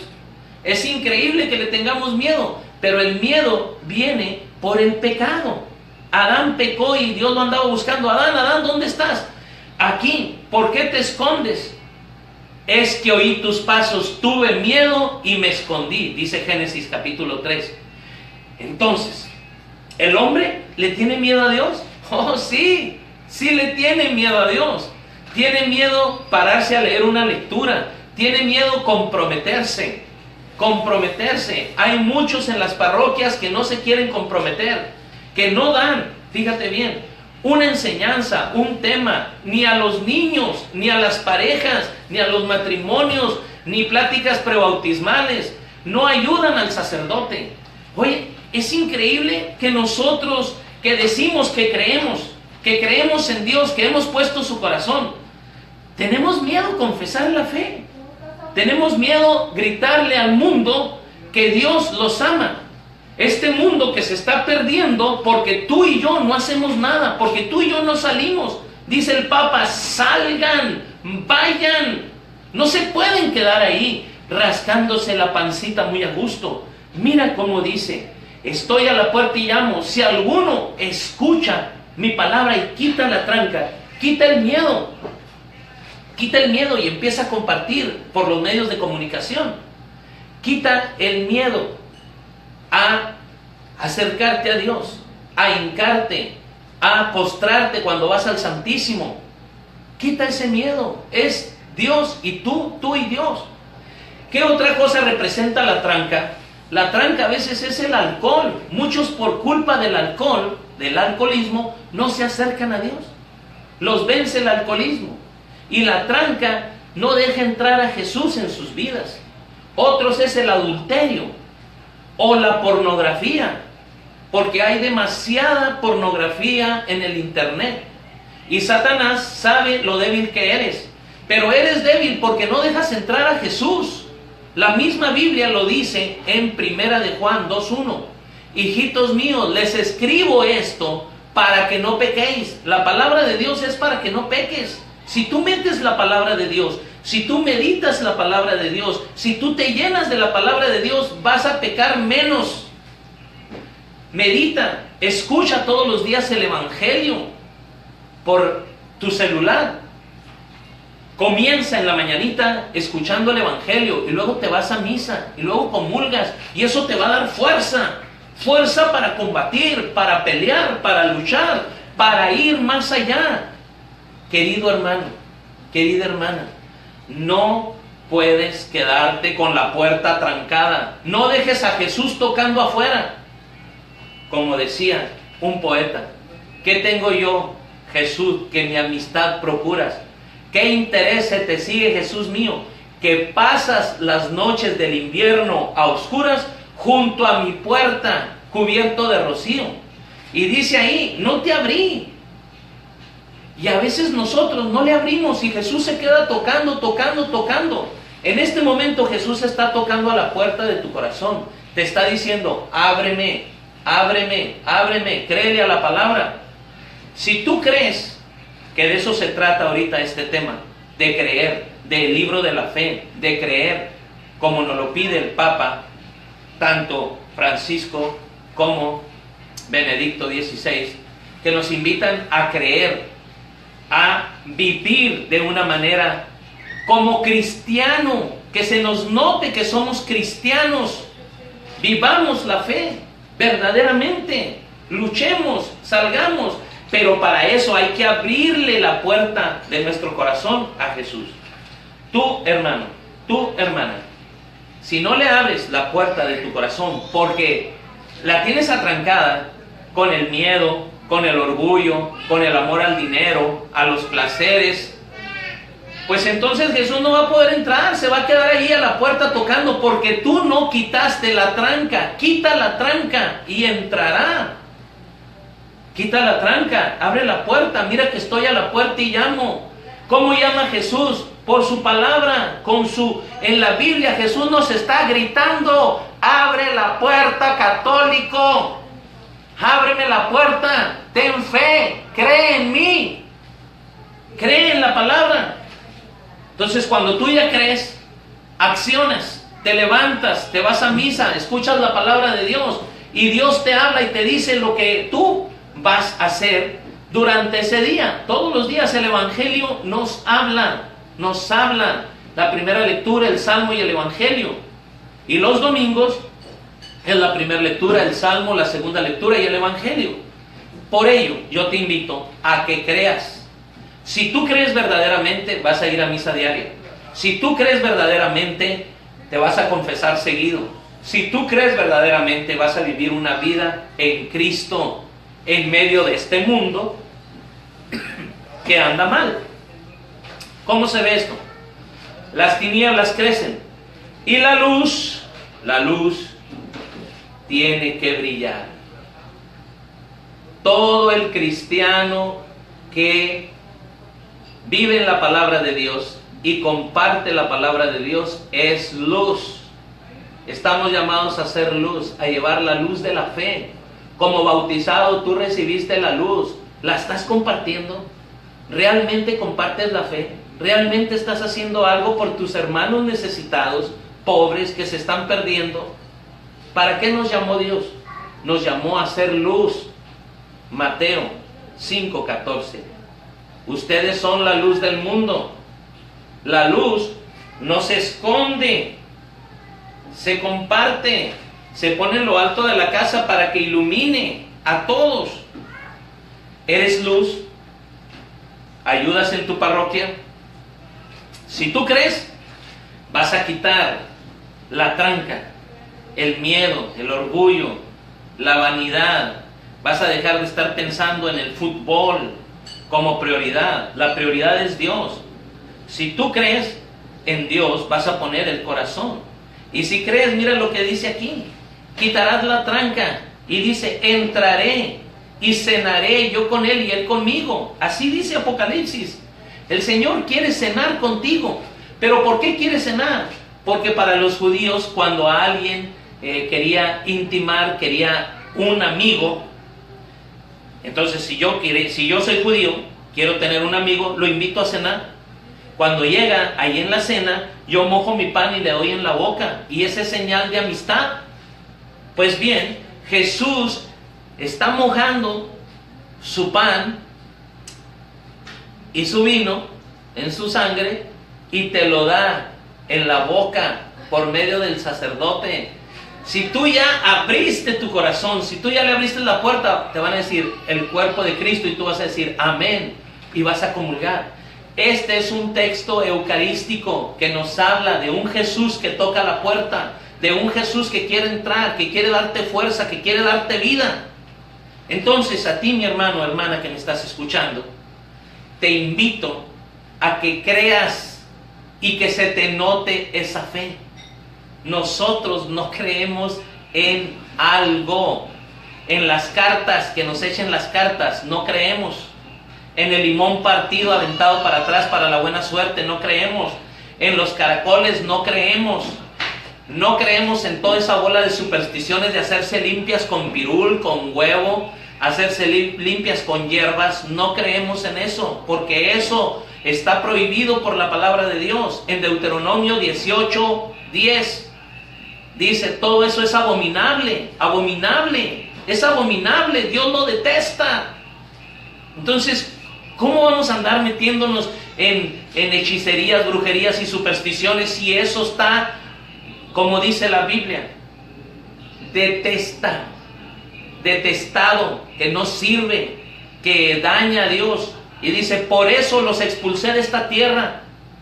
Es increíble que le tengamos miedo, pero el miedo viene por el pecado. Adán pecó y Dios lo andaba buscando. Adán, Adán, ¿dónde estás? Aquí. ¿Por qué te escondes? Es que oí tus pasos, tuve miedo y me escondí, dice Génesis capítulo 3. Entonces, ¿el hombre le tiene miedo a Dios? Oh, sí, sí le tiene miedo a Dios. Tiene miedo pararse a leer una lectura. Tiene miedo comprometerse. Hay muchos en las parroquias que no se quieren comprometer, que no dan, fíjate bien, una enseñanza, un tema, ni a los niños, ni a las parejas, ni a los matrimonios, ni pláticas prebautismales. No ayudan al sacerdote. Oye, es increíble que nosotros que decimos que creemos en Dios, que hemos puesto su corazón, tenemos miedo a confesar la fe. Tenemos miedo gritarle al mundo que Dios los ama. Este mundo que se está perdiendo porque tú y yo no hacemos nada, porque tú y yo no salimos. Dice el Papa, salgan, vayan. No se pueden quedar ahí rascándose la pancita muy a gusto. Mira cómo dice, estoy a la puerta y llamo. Si alguno escucha mi palabra y quita la tranca, quita el miedo y empieza a compartir por los medios de comunicación. Quita el miedo a acercarte a Dios, a hincarte, a postrarte cuando vas al Santísimo. Quita ese miedo. Es Dios y tú y Dios. ¿Qué otra cosa representa la tranca? La tranca a veces es el alcohol. Muchos por culpa del alcohol, del alcoholismo, no se acercan a Dios. Los vence el alcoholismo. Y la tranca no deja entrar a Jesús en sus vidas. Otros es el adulterio o la pornografía, porque hay demasiada pornografía en el internet. Y Satanás sabe lo débil que eres, pero eres débil porque no dejas entrar a Jesús. La misma Biblia lo dice en 1 de Juan 2:1. Hijitos míos, les escribo esto para que no pequéis. La palabra de Dios es para que no peques. Si tú metes la palabra de Dios, si tú meditas la palabra de Dios, si tú te llenas de la palabra de Dios, vas a pecar menos. Medita, escucha todos los días el Evangelio por tu celular. Comienza en la mañanita escuchando el Evangelio y luego te vas a misa y luego comulgas y eso te va a dar fuerza. Fuerza para combatir, para pelear, para luchar, para ir más allá. Querido hermano, querida hermana, no puedes quedarte con la puerta trancada. No dejes a Jesús tocando afuera. Como decía un poeta, ¿qué tengo yo, Jesús, que mi amistad procuras? ¿Qué interés se te sigue, Jesús mío, que pasas las noches del invierno a oscuras junto a mi puerta, cubierto de rocío? Y dice ahí, no te abrí. Y a veces nosotros no le abrimos y Jesús se queda tocando. En este momento Jesús está tocando a la puerta de tu corazón. Te está diciendo, ábreme, créele a la palabra. Si tú crees que de eso se trata ahorita este tema, de creer, del libro de la fe, de creer, como nos lo pide el Papa, tanto Francisco como Benedicto XVI, que nos invitan a creer, a vivir de una manera como cristiano, que se nos note que somos cristianos, vivamos la fe verdaderamente, luchemos, salgamos, pero para eso hay que abrirle la puerta de nuestro corazón a Jesús. Tú, hermano, tú, hermana, si no le abres la puerta de tu corazón porque la tienes atrancada con el miedo, con el orgullo, con el amor al dinero, a los placeres, pues entonces Jesús no va a poder entrar, se va a quedar ahí a la puerta tocando, porque tú no quitaste la tranca. Quita la tranca y entrará. Quita la tranca, abre la puerta, mira que estoy a la puerta y llamo. ¿Cómo llama Jesús? Por su palabra, en la Biblia Jesús nos está gritando, abre la puerta, católico. Ábreme la puerta, ten fe, cree en mí, cree en la palabra. Entonces cuando tú ya crees, accionas, te levantas, te vas a misa, escuchas la palabra de Dios y Dios te habla y te dice lo que tú vas a hacer durante ese día. Todos los días el Evangelio nos habla. La primera lectura, el Salmo y el Evangelio. Y los domingos es la primera lectura, el Salmo, la segunda lectura y el Evangelio. Por ello, yo te invito a que creas. Si tú crees verdaderamente, vas a ir a misa diaria. Si tú crees verdaderamente, te vas a confesar seguido. Si tú crees verdaderamente, vas a vivir una vida en Cristo, en medio de este mundo que anda mal. ¿Cómo se ve esto? Las tinieblas crecen y la luz tiene que brillar. Todo el cristiano que vive en la palabra de Dios y comparte la palabra de Dios es luz. Estamos llamados a ser luz, a llevar la luz de la fe. Como bautizado tú recibiste la luz. ¿La estás compartiendo? ¿Realmente compartes la fe? ¿Realmente estás haciendo algo por tus hermanos necesitados, pobres, que se están perdiendo? ¿Para qué nos llamó Dios? Nos llamó a ser luz. Mateo 5:14. Ustedes son la luz del mundo. La luz no se esconde, se comparte, se pone en lo alto de la casa para que ilumine a todos. ¿Eres luz? ¿Ayudas en tu parroquia? Si tú crees, vas a quitar la tranca, el miedo, el orgullo, la vanidad. Vas a dejar de estar pensando en el fútbol como prioridad. La prioridad es Dios. Si tú crees en Dios, vas a poner el corazón. Y si crees, mira lo que dice aquí: quitarás la tranca. Y dice: entraré y cenaré yo con él y él conmigo. Así dice Apocalipsis. El Señor quiere cenar contigo. ¿Pero por qué quiere cenar? Porque para los judíos, cuando alguien quería intimar, quería un amigo, entonces si yo soy judío, quiero tener un amigo, lo invito a cenar. Cuando llega ahí en la cena, yo mojo mi pan y le doy en la boca, y esa es señal de amistad. Pues bien, Jesús está mojando su pan y su vino en su sangre y te lo da en la boca por medio del sacerdote. Si tú ya abriste tu corazón, si tú ya le abriste la puerta, te van a decir el cuerpo de Cristo y tú vas a decir amén y vas a comulgar. Este es un texto eucarístico que nos habla de un Jesús que toca la puerta, de un Jesús que quiere entrar, que quiere darte fuerza, que quiere darte vida. Entonces, a ti, mi hermano o hermana que me estás escuchando, te invito a que creas y que se te note esa fe. Nosotros no creemos en algo. En las cartas, que nos echen las cartas, no creemos. En el limón partido, aventado para atrás para la buena suerte, no creemos. En los caracoles, no creemos. No creemos en toda esa bola de supersticiones de hacerse limpias con pirul, con huevo, hacerse limpias con hierbas. No creemos en eso, porque eso está prohibido por la palabra de Dios. En Deuteronomio 18:10 dice: todo eso es abominable, abominable, es abominable, Dios lo detesta. Entonces, ¿cómo vamos a andar metiéndonos en hechicerías, brujerías y supersticiones si eso está, como dice la Biblia, detestado, que no sirve, que daña a Dios? Y dice: por eso los expulsé de esta tierra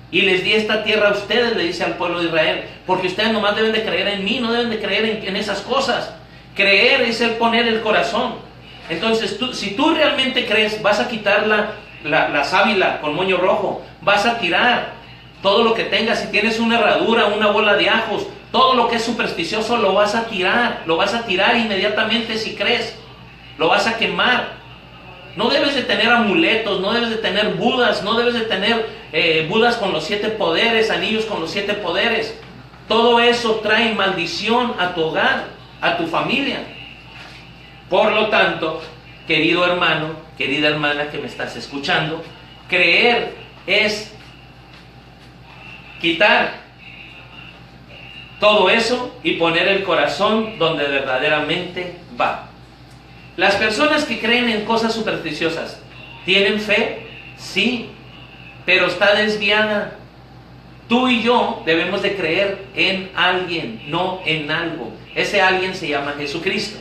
y les di esta tierra a ustedes, le dice al pueblo de Israel, porque ustedes nomás deben de creer en mí, no deben de creer en esas cosas. Creer es el poner el corazón. Entonces, si tú realmente crees, vas a quitar la sábila con moño rojo, vas a tirar todo lo que tengas. Si tienes una herradura, una bola de ajos, todo lo que es supersticioso lo vas a tirar inmediatamente. Si crees, lo vas a quemar. No debes de tener amuletos, no debes de tener budas, no debes de tener budas con los 7 poderes, anillos con los 7 poderes. Todo eso trae maldición a tu hogar, a tu familia. Por lo tanto, querido hermano, querida hermana que me estás escuchando, creer es quitar todo eso y poner el corazón donde verdaderamente va. Las personas que creen en cosas supersticiosas, ¿tienen fe? Sí, pero está desviada. Tú y yo debemos de creer en alguien, no en algo. Ese alguien se llama Jesucristo.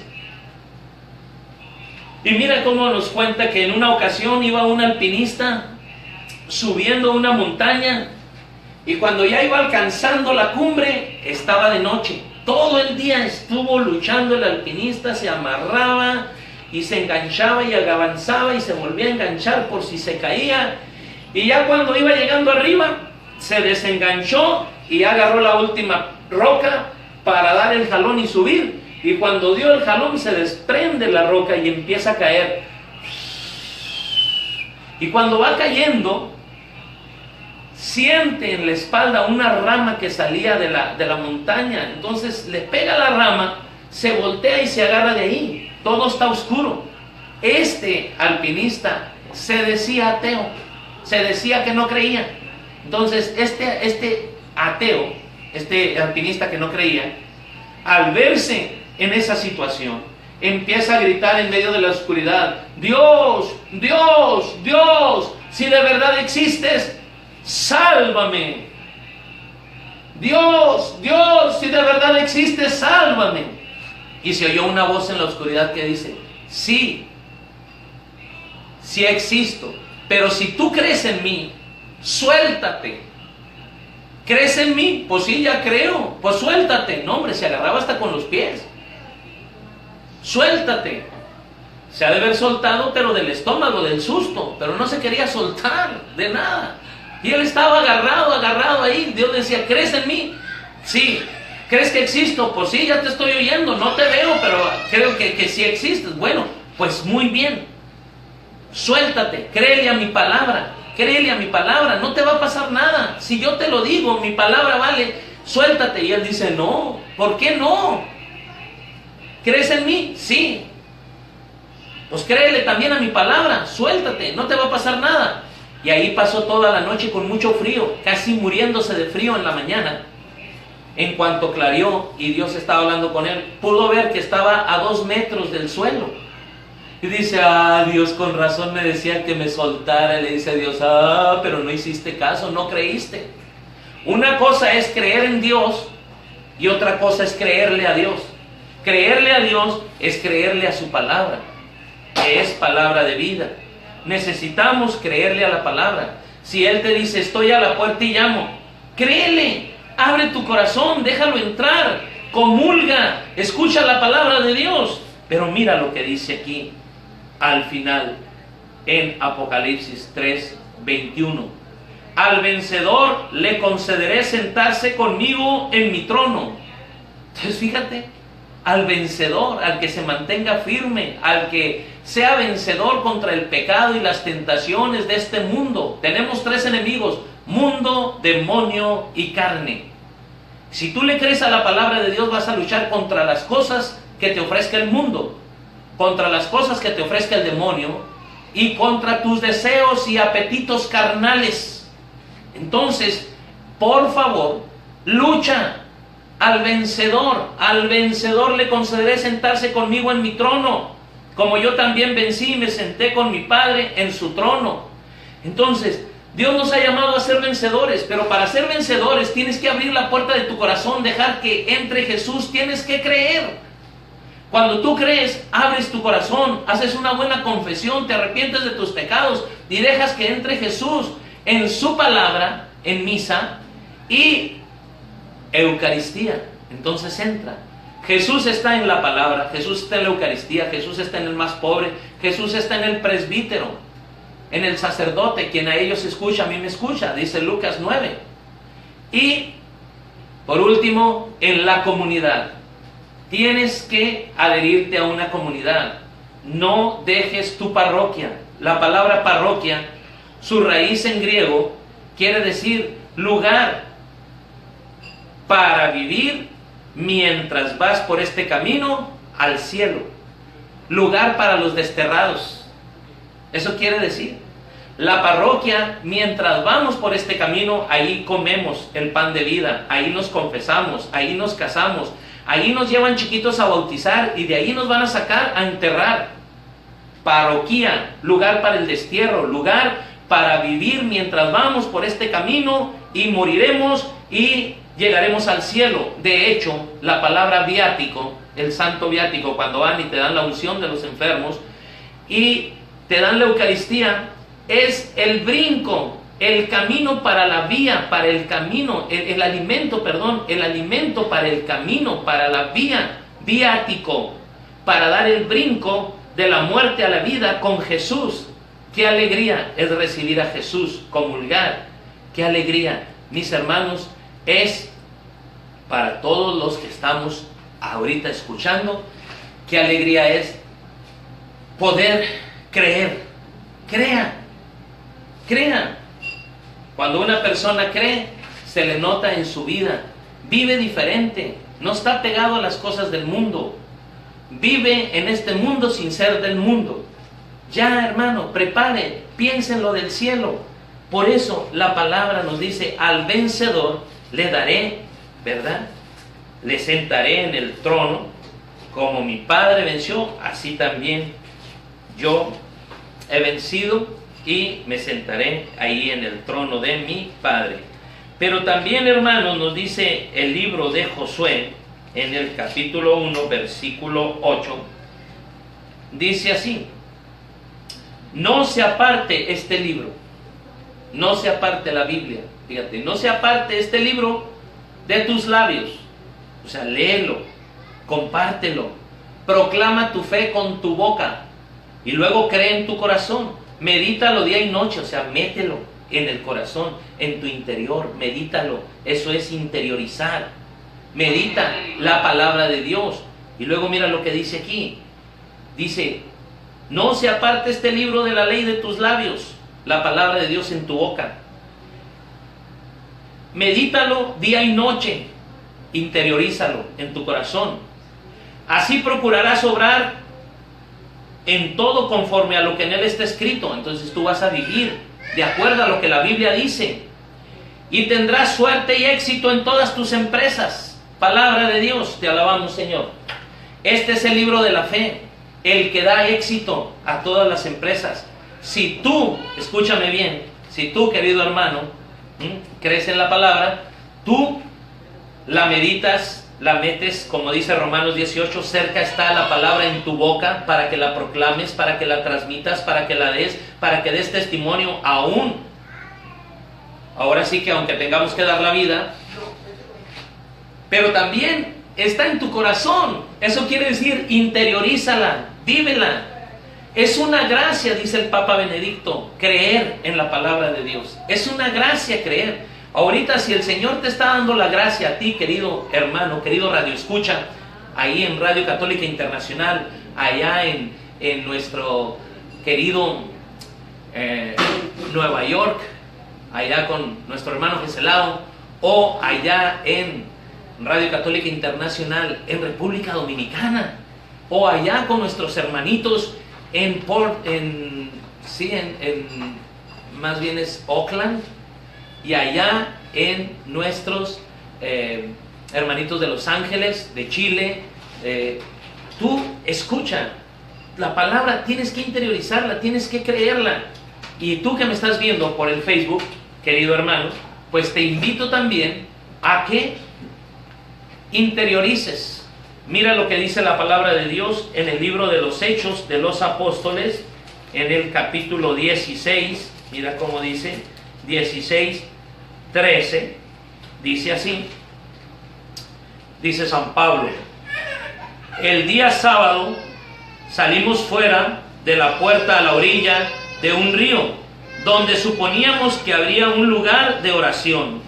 Y mira cómo nos cuenta que en una ocasión iba un alpinista subiendo una montaña, y cuando ya iba alcanzando la cumbre, estaba de noche. Todo el día estuvo luchando el alpinista, se amarraba y se enganchaba y avanzaba y se volvía a enganchar por si se caía. Y ya cuando iba llegando arriba, se desenganchó y agarró la última roca para dar el jalón y subir. Y cuando dio el jalón, se desprende la roca y empieza a caer. Y cuando va cayendo, siente en la espalda una rama que salía de la montaña. Entonces le pega la rama, se voltea y se agarra de ahí. Todo está oscuro. Este alpinista se decía ateo, se decía que no creía. Entonces este ateo, este alpinista que no creía, al verse en esa situación, empieza a gritar en medio de la oscuridad: Dios, Dios, Dios, si de verdad existes, sálvame. Dios, Dios, si de verdad existes, sálvame. Y se oyó una voz en la oscuridad que dice: sí, sí existo, pero si tú crees en mí, suéltate. ¿Crees en mí? Pues sí, ya creo. Pues suéltate. No, hombre, se agarraba hasta con los pies. Suéltate. Se ha de haber soltado, pero del estómago, del susto, pero no se quería soltar de nada. Y él estaba agarrado ahí. Dios decía: ¿crees en mí? Sí. ¿Crees que existo? Pues sí, ya te estoy oyendo. No te veo, pero creo que sí existes. Bueno, pues muy bien. Suéltate. Créele a mi palabra. Créele a mi palabra. No te va a pasar nada. Si yo te lo digo, mi palabra vale. Suéltate. Y él dice: no. ¿Por qué no? ¿Crees en mí? Sí. Pues créele también a mi palabra. Suéltate. No te va a pasar nada. Y ahí pasó toda la noche con mucho frío, casi muriéndose de frío en la mañana. En cuanto clareó y Dios estaba hablando con él, pudo ver que estaba a 2 metros del suelo. Y dice: Dios, con razón me decía que me soltara. Y le dice a Dios: pero no hiciste caso, no creíste. Una cosa es creer en Dios y otra cosa es creerle a Dios. Creerle a Dios es creerle a su palabra, que es palabra de vida. Necesitamos creerle a la palabra. Si Él te dice: estoy a la puerta y llamo, créele, abre tu corazón, déjalo entrar, comulga, escucha la palabra de Dios. Pero mira lo que dice aquí al final en Apocalipsis 3:21: al vencedor le concederé sentarse conmigo en mi trono. Entonces fíjate, al vencedor, al que se mantenga firme, al que sea vencedor contra el pecado y las tentaciones de este mundo. Tenemos 3 enemigos: mundo, demonio y carne. Si tú le crees a la palabra de Dios, vas a luchar contra las cosas que te ofrezca el mundo, contra las cosas que te ofrezca el demonio y contra tus deseos y apetitos carnales. Entonces, por favor, lucha. Al vencedor le concederé sentarse conmigo en mi trono, como yo también vencí y me senté con mi Padre en su trono. Entonces, Dios nos ha llamado a ser vencedores, pero para ser vencedores tienes que abrir la puerta de tu corazón, dejar que entre Jesús, tienes que creer. Cuando tú crees, abres tu corazón, haces una buena confesión, te arrepientes de tus pecados y dejas que entre Jesús en su palabra, en misa y Eucaristía. Entonces entra. Jesús está en la palabra, Jesús está en la Eucaristía, Jesús está en el más pobre, Jesús está en el presbítero, en el sacerdote. Quien a ellos escucha, a mí me escucha, dice Lucas 9. Y por último, en la comunidad. Tienes que adherirte a una comunidad. No dejes tu parroquia. La palabra parroquia, su raíz en griego, quiere decir lugar para vivir mientras vas por este camino al cielo. Lugar para los desterrados. Eso quiere decir. La parroquia, mientras vamos por este camino, ahí comemos el pan de vida, ahí nos confesamos, ahí nos casamos, ahí nos llevan chiquitos a bautizar y de ahí nos van a sacar a enterrar. Paroquía, lugar para el destierro, lugar para vivir mientras vamos por este camino y moriremos y llegaremos al cielo. De hecho, la palabra viático, el santo viático, cuando van y te dan la unción de los enfermos y te dan la Eucaristía, es el brinco, el camino para la vía, para el camino, el alimento, perdón, el alimento para el camino, para la vía, viático, para dar el brinco de la muerte a la vida con Jesús. Qué alegría es recibir a Jesús, comulgar. Qué alegría, mis hermanos, es para todos los que estamos ahorita escuchando. Qué alegría es poder creer. Crea. Cuando una persona cree, se le nota en su vida. Vive diferente, no está pegado a las cosas del mundo. Vive en este mundo sin ser del mundo. Ya, hermano, prepare, piense en lo del cielo. Por eso la palabra nos dice: al vencedor le daré, ¿verdad? Le sentaré en el trono, como mi Padre venció, así también yo he vencido y me sentaré ahí en el trono de mi Padre. Pero también, hermanos, nos dice el libro de Josué, en el capítulo 1, versículo 8, dice así: no se aparte este libro, no se aparte la Biblia, fíjate, no se aparte este libro de tus labios. O sea, léelo, compártelo, proclama tu fe con tu boca y luego cree en tu corazón, medítalo día y noche, o sea, mételo en el corazón, en tu interior, medítalo. Eso es interiorizar. Medita la palabra de Dios. Y luego mira lo que dice aquí. Dice: no se aparte este libro de la ley de tus labios, la palabra de Dios en tu boca. Medítalo día y noche, interiorízalo en tu corazón. Así procurarás obrar en todo conforme a lo que en él está escrito. Entonces tú vas a vivir de acuerdo a lo que la Biblia dice. Y tendrás suerte y éxito en todas tus empresas. Palabra de Dios, te alabamos, Señor. Este es el libro de la fe, el que da éxito a todas las empresas. Si tú, escúchame bien, si tú, querido hermano, crees en la palabra, tú la meditas, la metes, como dice Romanos 18, cerca está la palabra en tu boca para que la proclames, para que la transmitas, para que la des, para que des testimonio aún. Ahora sí que aunque tengamos que dar la vida, pero también está en tu corazón. Eso quiere decir, interiorízala, vívela. Es una gracia, dice el Papa Benedicto, creer en la palabra de Dios. Es una gracia creer. Ahorita, si el Señor te está dando la gracia a ti, querido hermano, querido radioescucha, ahí en Radio Católica Internacional, allá en nuestro querido Nueva York, allá con nuestro hermano Geselao, o allá en Radio Católica Internacional en República Dominicana, o allá con nuestros hermanitos más bien es Oakland, y allá en nuestros hermanitos de Los Ángeles, de Chile. Tú escucha la palabra, tienes que interiorizarla, tienes que creerla. Y tú que me estás viendo por el Facebook, querido hermano, pues te invito también a que interiorices. Mira lo que dice la palabra de Dios en el libro de los Hechos de los Apóstoles, en el capítulo 16, mira cómo dice, 16:13, dice así, dice San Pablo: el día sábado salimos fuera de la puerta a la orilla de un río, donde suponíamos que habría un lugar de oración.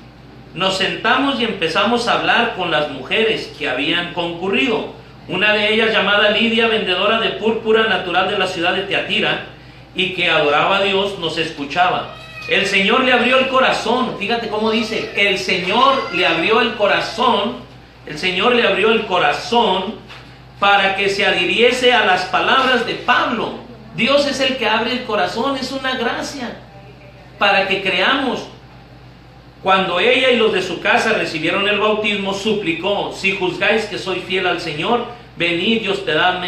Nos sentamos y empezamos a hablar con las mujeres que habían concurrido. Una de ellas, llamada Lidia, vendedora de púrpura, natural de la ciudad de Tiatira, y que adoraba a Dios, nos escuchaba. El Señor le abrió el corazón. Fíjate cómo dice: el Señor le abrió el corazón. El Señor le abrió el corazón para que se adhiriese a las palabras de Pablo. Dios es el que abre el corazón, es una gracia para que creamos. Cuando ella y los de su casa recibieron el bautismo, suplicó: si juzgáis que soy fiel al Señor, venid y hospedaos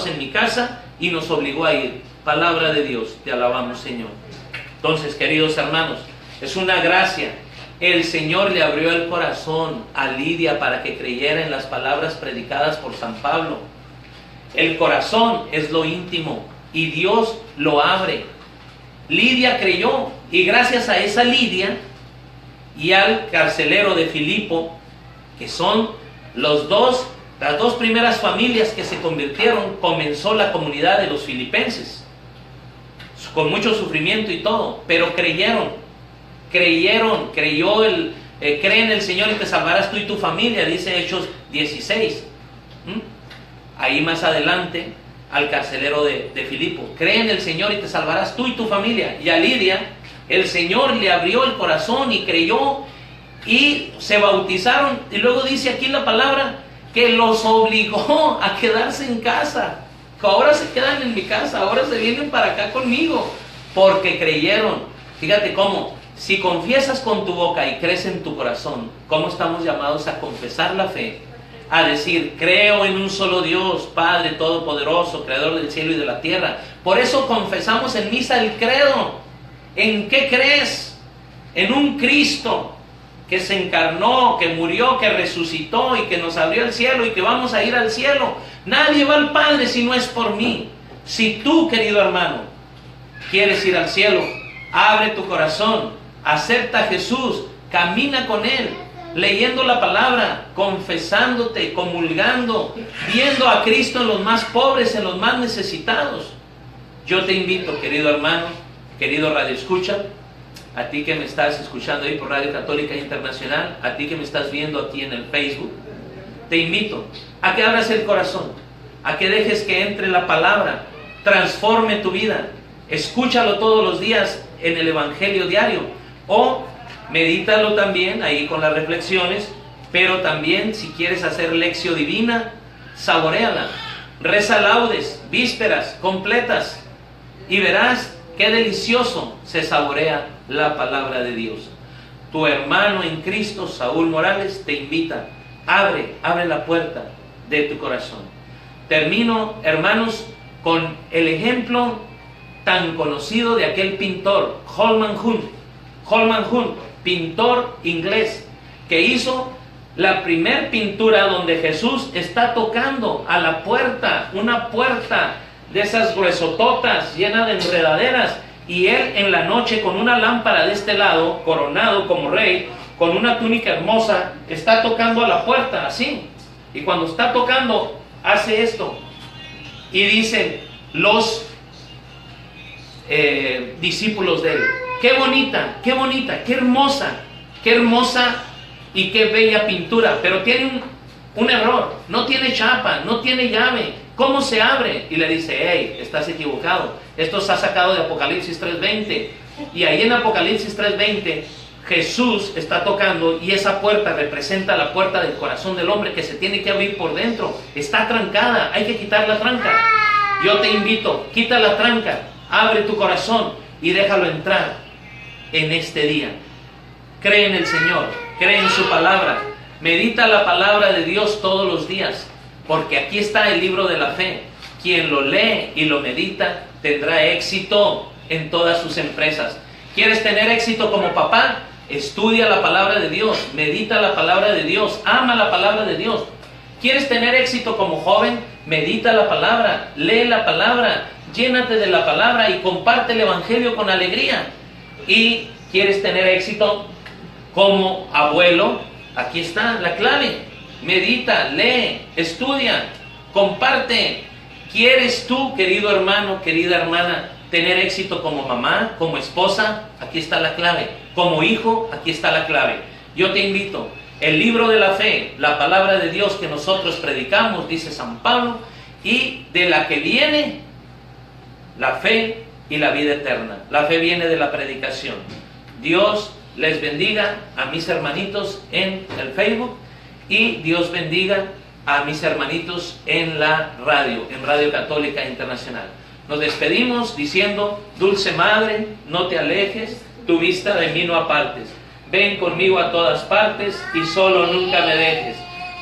en mi casa, y nos obligó a ir. Palabra de Dios, te alabamos, Señor. Entonces, queridos hermanos, es una gracia. El Señor le abrió el corazón a Lidia para que creyera en las palabras predicadas por San Pablo. El corazón es lo íntimo y Dios lo abre. Lidia creyó, y gracias a esa Lidia y al carcelero de Filipo, que son las dos primeras familias que se convirtieron, comenzó la comunidad de los filipenses, con mucho sufrimiento y todo, pero creyó cree en el Señor y te salvarás tú y tu familia, dice Hechos 16. Ahí más adelante, al carcelero de Filipo, cree en el Señor y te salvarás tú y tu familia. Y a Lidia, el Señor le abrió el corazón y creyó, y se bautizaron. Y luego dice aquí la palabra que los obligó a quedarse en casa. Que ahora se quedan en mi casa, ahora se vienen para acá conmigo, porque creyeron. Fíjate cómo, si confiesas con tu boca y crees en tu corazón, cómo estamos llamados a confesar la fe, a decir, creo en un solo Dios, Padre Todopoderoso, Creador del cielo y de la tierra. Por eso confesamos en misa el credo. ¿En qué crees? En un Cristo que se encarnó, que murió, que resucitó y que nos abrió el cielo y que vamos a ir al cielo. Nadie va al Padre si no es por mí. Si tú, querido hermano, quieres ir al cielo, abre tu corazón, acepta a Jesús, camina con Él, leyendo la palabra, confesándote, comulgando, viendo a Cristo en los más pobres, en los más necesitados. Yo te invito, querido hermano, querido radioescucha, a ti que me estás escuchando ahí por Radio Católica Internacional, a ti que me estás viendo aquí en el Facebook, te invito a que abras el corazón, a que dejes que entre la palabra, transforme tu vida. Escúchalo todos los días en el Evangelio diario, o medítalo también ahí con las reflexiones, pero también si quieres hacer lección divina, saboréala, reza laudes, vísperas completas, y verás qué delicioso se saborea la palabra de Dios. Tu hermano en Cristo, Saúl Morales, te invita. Abre la puerta de tu corazón. Termino, hermanos, con el ejemplo tan conocido de aquel pintor, Holman Hunt, pintor inglés, que hizo la primer pintura donde Jesús está tocando a la puerta, una puerta de esas gruesototas llena de enredaderas, y él en la noche con una lámpara de este lado, coronado como rey, con una túnica hermosa, está tocando a la puerta así, y cuando está tocando hace esto, y dicen los discípulos de él, qué bonita, qué hermosa y qué bella pintura, pero tiene un error, no tiene chapa, no tiene llave, ¿cómo se abre? Y le dice, hey, estás equivocado, esto está sacado de Apocalipsis 3:20, y ahí en Apocalipsis 3:20 Jesús está tocando, y esa puerta representa la puerta del corazón del hombre que se tiene que abrir por dentro, está trancada, hay que quitar la tranca. Yo te invito, quita la tranca, abre tu corazón y déjalo entrar en este día. Cree en el Señor, cree en su palabra, medita la palabra de Dios todos los días, porque aquí está el libro de la fe. Quien lo lee y lo medita tendrá éxito en todas sus empresas. ¿Quieres tener éxito como papá? Estudia la palabra de Dios, medita la palabra de Dios, ama la palabra de Dios. ¿Quieres tener éxito como joven? Medita la palabra, lee la palabra, llénate de la palabra y comparte el Evangelio con alegría. ¿Y quieres tener éxito como abuelo? Aquí está la clave. Medita, lee, estudia, comparte. ¿Quieres tú, querido hermano, querida hermana, tener éxito como mamá, como esposa? Aquí está la clave. Como hijo, aquí está la clave. Yo te invito. El libro de la fe, la palabra de Dios que nosotros predicamos, dice San Pablo, y de la que viene la fe y la vida eterna. La fe viene de la predicación. Dios les bendiga a mis hermanitos en el Facebook, y Dios bendiga a mis hermanitos en la radio, en Radio Católica Internacional. Nos despedimos diciendo, dulce madre, no te alejes, tu vista de mí no apartes. Ven conmigo a todas partes y solo nunca me dejes.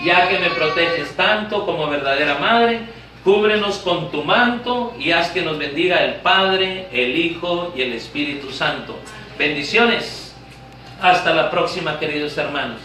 ya que me proteges tanto como verdadera madre, cúbrenos con tu manto y haz que nos bendiga el Padre, el Hijo y el Espíritu Santo. Bendiciones. Hasta la próxima, queridos hermanos.